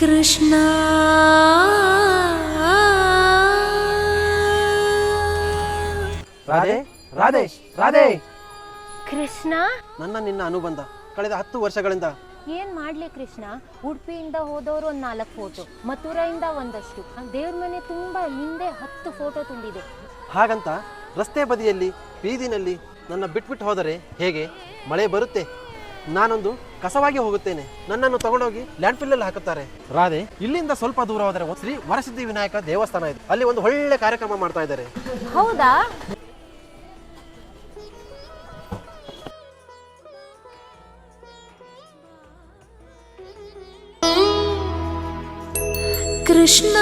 ಕೃಷ್ಣ ರಾಧೆ ರಾಧೆ ರಾಧೆ ಕೃಷ್ಣ, ನನ್ನ ನಿನ್ನ ಅನುಬಂಧ ಕಳೆದ 10 ವರ್ಷಗಳಿಂದ. ಏನ್ ಮಾಡ್ಲಿ ಕೃಷ್ಣ? ಉಡುಪಿಯಿಂದ ಹೋದವರು ಒಂದು 4 ಫೋಟೋ, ಮಥುರಾಯಿಂದ ಒಂದಷ್ಟು, ದೇವ್ರ ಮನೆ ತುಂಬಾ ಹಿಂದೆ 10 ಫೋಟೋ ತುಂಬಿದೆ. ಹಾಗಂತ ರಸ್ತೆ ಬದಿಯಲ್ಲಿ ಬೀದಿನಲ್ಲಿ ನನ್ನ ಬಿಟ್ಬಿಟ್ಟು ಹೋದರೆ ಹೇಗೆ? ಮಳೆ ಬರುತ್ತೆ, ನಾನೊಂದು ಕಸವಾಗಿ ಹೋಗುತ್ತೇನೆ, ನನ್ನನ್ನು ತಗೊಂಡೋಗಿ ಲ್ಯಾಂಡ್ಫಿಲ್ಲಲ್ಲಿ ಹಾಕುತ್ತಾರೆ. ರಾಧೆ, ಇಲ್ಲಿಂದ ಸ್ವಲ್ಪ ದೂರ ಹೋದರೆ ಶ್ರೀ ವರಸಿದ್ಧಿ ವಿನಾಯಕ ದೇವಸ್ಥಾನ ಇದೆ, ಅಲ್ಲಿ ಒಂದು ಒಳ್ಳೆ ಕಾರ್ಯಕ್ರಮ ಮಾಡ್ತಾ ಇದ್ದಾರೆ. ಹೌದಾ? ಕೃಷ್ಣ